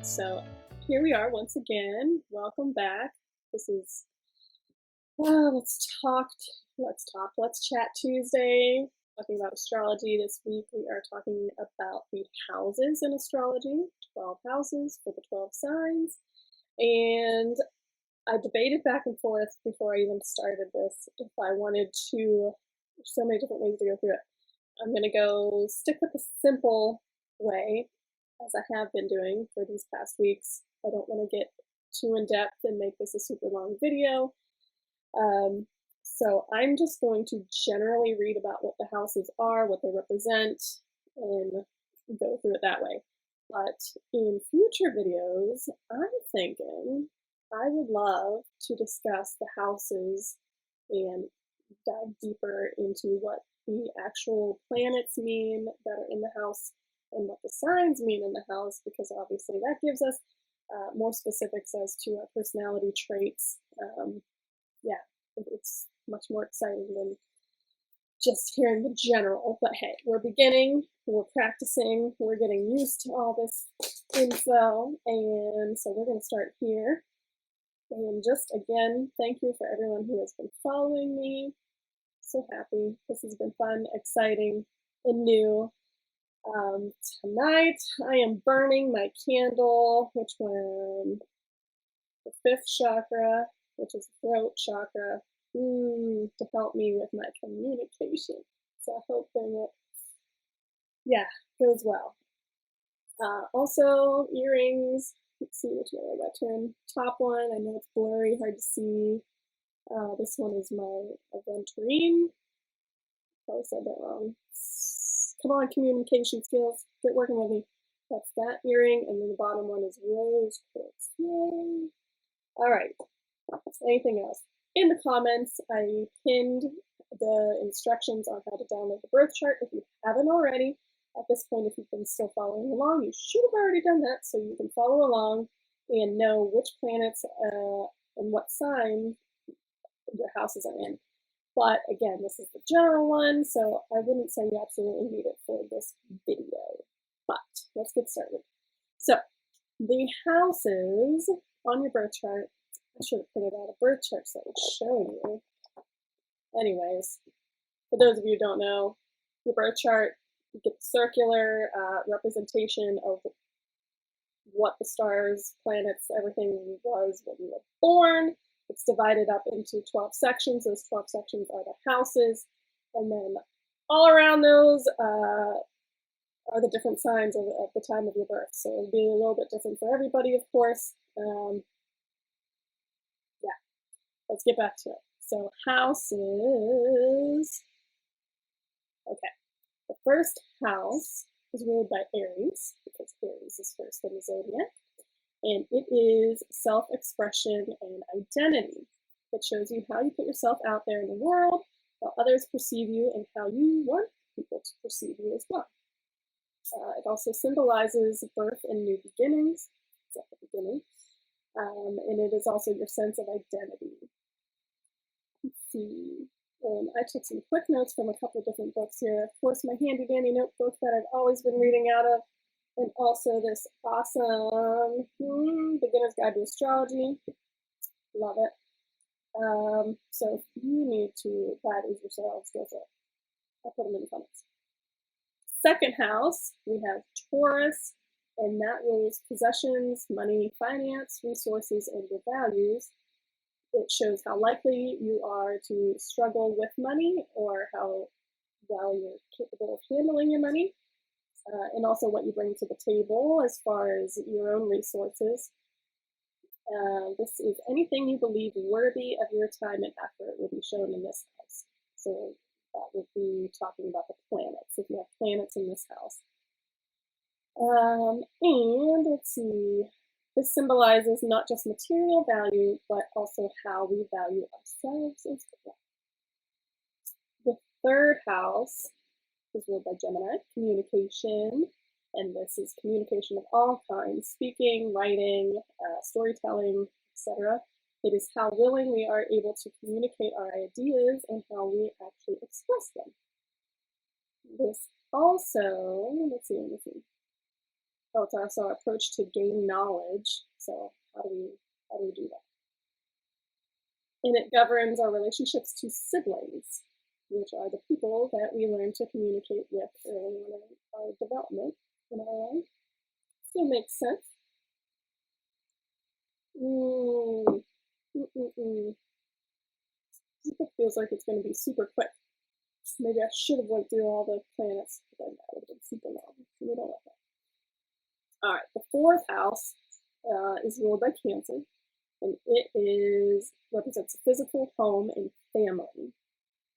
So here we are once again. Welcome back. This is let's chat Tuesday. Talking about astrology this week. We are talking about the houses in astrology, 12 houses for the 12 signs. And I debated back and forth before I even started this if I wanted to. There's so many different ways to go through it. I'm going to go stick with the simple way, as I have been doing for these past weeks. I don't want to get too in depth and make this a super long video. So I'm just going to generally read about what the houses are, what they represent, and go through it that way. But in future videos, I'm thinking I would love to discuss the houses and dive deeper into what the actual planets mean that are in the house and what the signs mean in the house, because obviously that gives us more specifics as to our personality traits. Yeah, it's much more exciting than just hearing the general. But hey, we're beginning, we're practicing, we're getting used to all this info, and so we're going to start here. And just again, thank you for everyone who has been following me. So happy. This has been fun, exciting, and new. Tonight I am burning my candle, which one? The 5th chakra, which is throat chakra, to help me with my communication. So I hope that it goes well. Also, earrings. Let's see which way I got turned. Top one, I know it's blurry, hard to see. This one is my aventurine. Probably said that wrong. Come on, communication skills. Get working with me. That's that earring, and then the bottom one is rose quartz. Yay! All right. Anything else? In the comments, I pinned the instructions on how to download the birth chart. If you haven't already, at this point, if you've been still following along, you should have already done that, so you can follow along and know which planets and what sign your houses are in. But again, this is the general one, so I wouldn't say you absolutely need it for this video. But let's get started. So the houses on your birth chart, I should have printed out a birth chart so I would show you. Anyways, for those of you who don't know, your birth chart, you get the circular representation of what the stars, planets, everything was when you were born. It's divided up into 12 sections. Those 12 sections are the houses. And then all around those are the different signs of the time of your birth. So it'll be a little bit different for everybody, of course. Let's get back to it. So houses. Okay. The first house is ruled by Aries, because Aries is first in the zodiac. And it is self-expression and identity. It shows you how you put yourself out there in the world, how others perceive you, and how you want people to perceive you as well. It also symbolizes birth and new beginnings. It's at the beginning. And it is also your sense of identity. Let's see. I took some quick notes from a couple of different books here. Of course, my handy dandy notebook that I've always been reading out of, and also this awesome Beginner's Guide to Astrology. Love it. So if you need to buy these yourselves, go for it. I'll put them in the comments. Second house, we have Taurus, and that rules possessions, money, finance, resources, and your values. It shows how likely you are to struggle with money or how well you're capable of handling your money. And also what you bring to the table as far as your own resources. This is anything you believe worthy of your time and effort will be shown in this house. So that would be talking about the planets, if you have planets in this house. And let's see, this symbolizes not just material value, but also how we value ourselves as well. The third house is ruled by Gemini, communication, and this is communication of all kinds, speaking, writing, storytelling, etc. It is how willing we are able to communicate our ideas and how we actually express them. This also, let's see. Oh, it's also our approach to gain knowledge. So how do we do that? And it governs our relationships to siblings, which are the people that we learn to communicate with early on in our development in our life. Still makes sense. It feels like it's going to be super quick. Maybe I should have went through all the planets, but then that would have been super long. We don't want that. All right, the fourth house is ruled by Cancer, and it represents a physical home and family.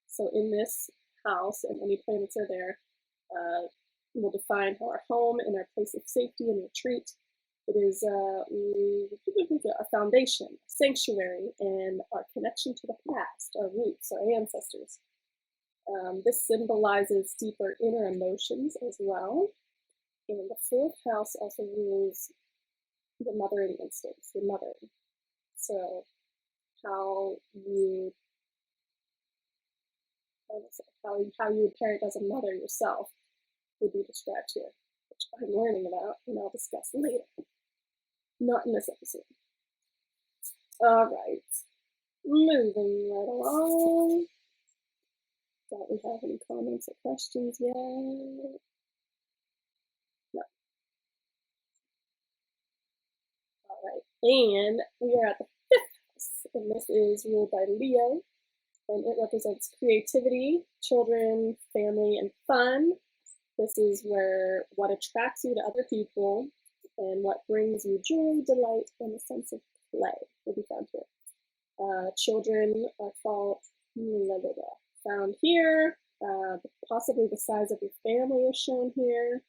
So in this house, and any planets are there, will define how our home and our place of safety and retreat. It is a foundation, a sanctuary, and our connection to the past, our roots, our ancestors. This symbolizes deeper inner emotions as well. And the fourth house also rules the mothering instincts, the mother. So how you would parent as a mother yourself would be described here, which I'm learning about and I'll discuss later. Not in this episode. All right, moving right along. Don't we have any comments or questions yet? No. All right, and we are at the fifth house, and this is ruled by Leo, and it represents creativity, children, family, and fun. This is where what attracts you to other people and what brings you joy, delight, and a sense of play will be found here. Children are found here. Possibly the size of your family is shown here,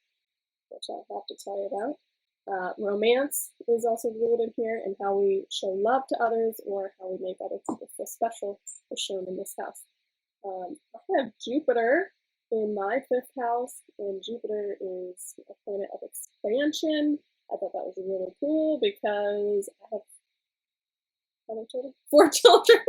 which I'll have to tell you about. Romance is also ruled in here, and how we show love to others or how we make other people feel special is shown in this house. I have Jupiter in my fifth house, and Jupiter is a planet of expansion. I thought that was really cool because I have how many children? 4 children.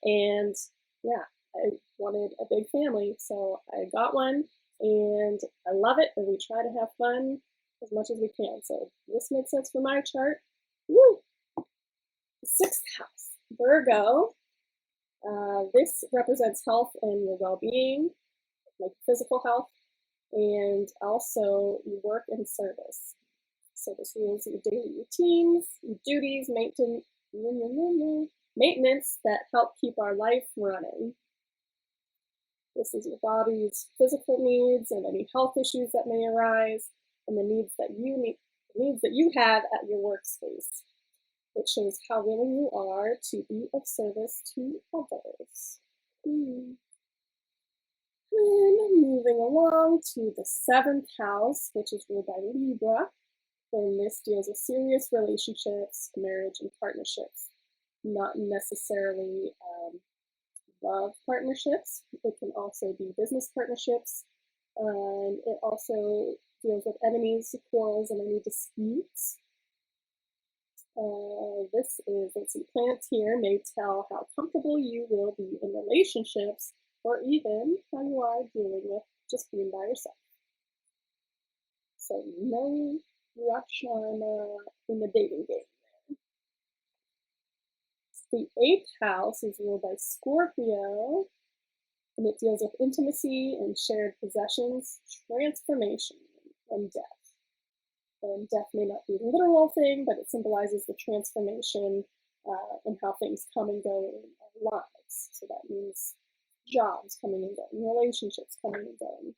And yeah, I wanted a big family, so I got one, and I love it, and we try to have fun as much as we can. So this makes sense for my chart. Woo! The sixth house, Virgo. This represents health and your well-being, like physical health, and also your work and service. So this rules your daily routines, your duties, maintenance that help keep our life running. This is your body's physical needs and any health issues that may arise, and the needs that you have at your workspace. It shows how willing you are to be of service to others. And moving along to the seventh house, which is ruled by Libra, and this deals with serious relationships, marriage, and partnerships. Not necessarily love partnerships. It can also be business partnerships. And it also deals with enemies, quarrels, and any disputes. Let's see, planets here may tell how comfortable you will be in relationships, or even how you are dealing with just being by yourself. So no rush on in the dating game. The eighth house is ruled by Scorpio, and it deals with intimacy and shared possessions, transformation, and death. And death may not be a literal thing, but it symbolizes the transformation and how things come and go in our lives. So that means jobs coming and going, relationships coming and going.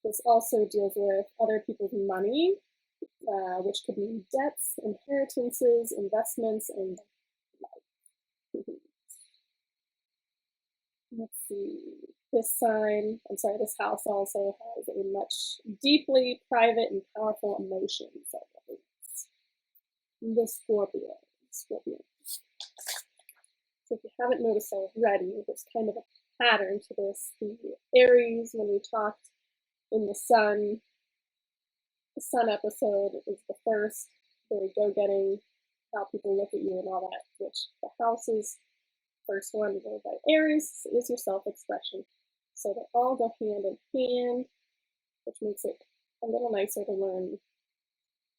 This also deals with other people's money, which could mean debts, inheritances, investments, and life. Let's see. This house also has a much deeply private and powerful emotions. The Scorpio. So if you haven't noticed already, there's kind of a pattern to this. The Aries, when we talked in the sun episode is the first, very go-getting, how people look at you and all that, which the houses, first one ruled by Aries is your self-expression. So they all go hand in hand, which makes it a little nicer to learn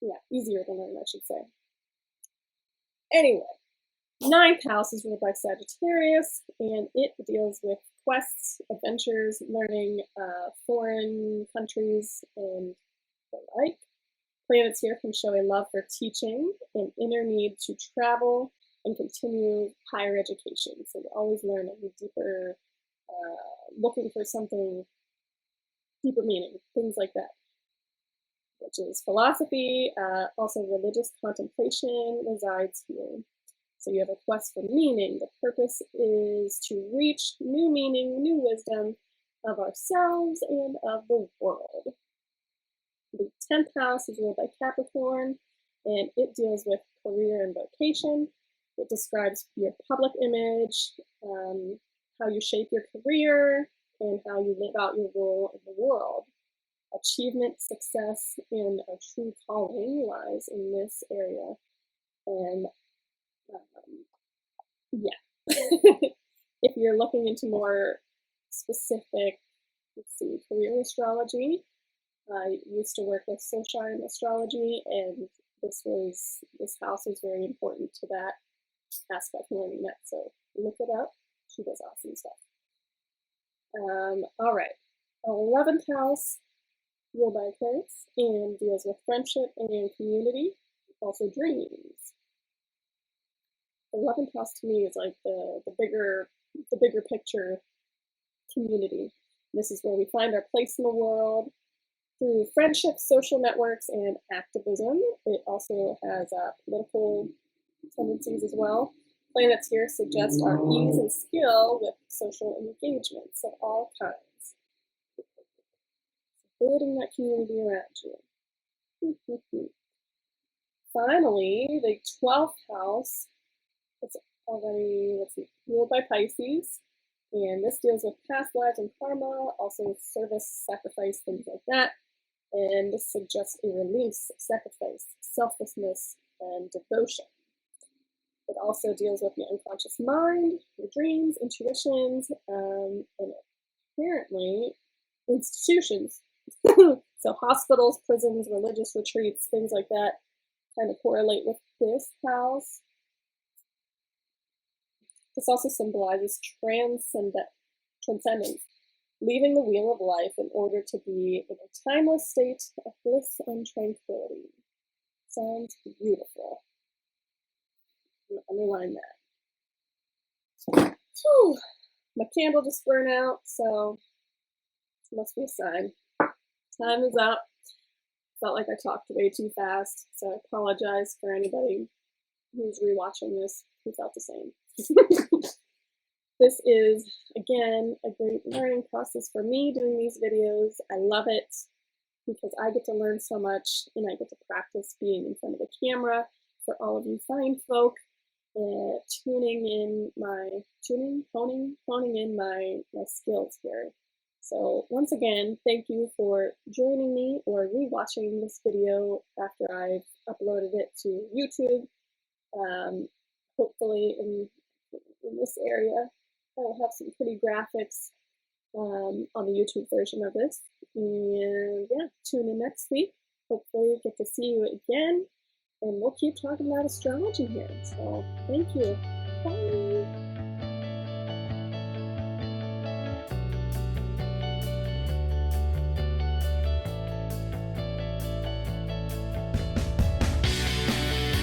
Yeah, easier to learn, I should say. Anyway, ninth house is ruled by Sagittarius, and it deals with quests, adventures, learning foreign countries, and the like. Planets here can show a love for teaching, an inner need to travel, and continue higher education. So you're always learning deeper, looking for something deeper meaning, things like that, which is philosophy. Also, religious contemplation resides here. So you have a quest for meaning. The purpose is to reach new meaning, new wisdom of ourselves and of the world. The 10th house is ruled by Capricorn, and it deals with career and vocation. It describes your public image, how you shape your career, and how you live out your role in the world. Achievement, success, and a true calling lies in this area. And yeah, if you're looking into more specific, let's see, career astrology, I used to work with Soulshine Astrology, and this house was very important to that aspect, learning that. So look it up. She does awesome stuff. All right, 11th house, ruled by Aquarius, and deals with friendship and community, also dreams. 11th house to me is like the bigger picture community. This is where we find our place in the world through friendships, social networks, and activism. It also has political tendencies as well. Planets here suggest our ease and skill with social engagements of all kinds. Building that community around you. Finally, the 12th house is already, ruled by Pisces. And this deals with past lives and karma, also service, sacrifice, things like that. And this suggests a release, sacrifice, selflessness, and devotion. It also deals with your unconscious mind, your dreams, intuitions, and apparently institutions. So hospitals, prisons, religious retreats, things like that kind of correlate with this house. This also symbolizes transcendence, leaving the wheel of life in order to be in a timeless state of bliss and tranquility. Sounds beautiful. I'm going to underline that. Whew. My candle just burned out, so it must be a sign. Time is up. Felt like I talked way too fast, so I apologize for anybody who's rewatching this who felt the same. This is, again, a great learning process for me doing these videos. I love it because I get to learn so much and I get to practice being in front of the camera for all of you fine folk, honing in my skills here. So once again, thank you for joining me or rewatching this video after I've uploaded it to YouTube. Hopefully in this area, I'll have some pretty graphics on the YouTube version of this. And yeah, tune in next week. Hopefully get to see you again. And we'll keep talking about astrology here. So thank you. Bye.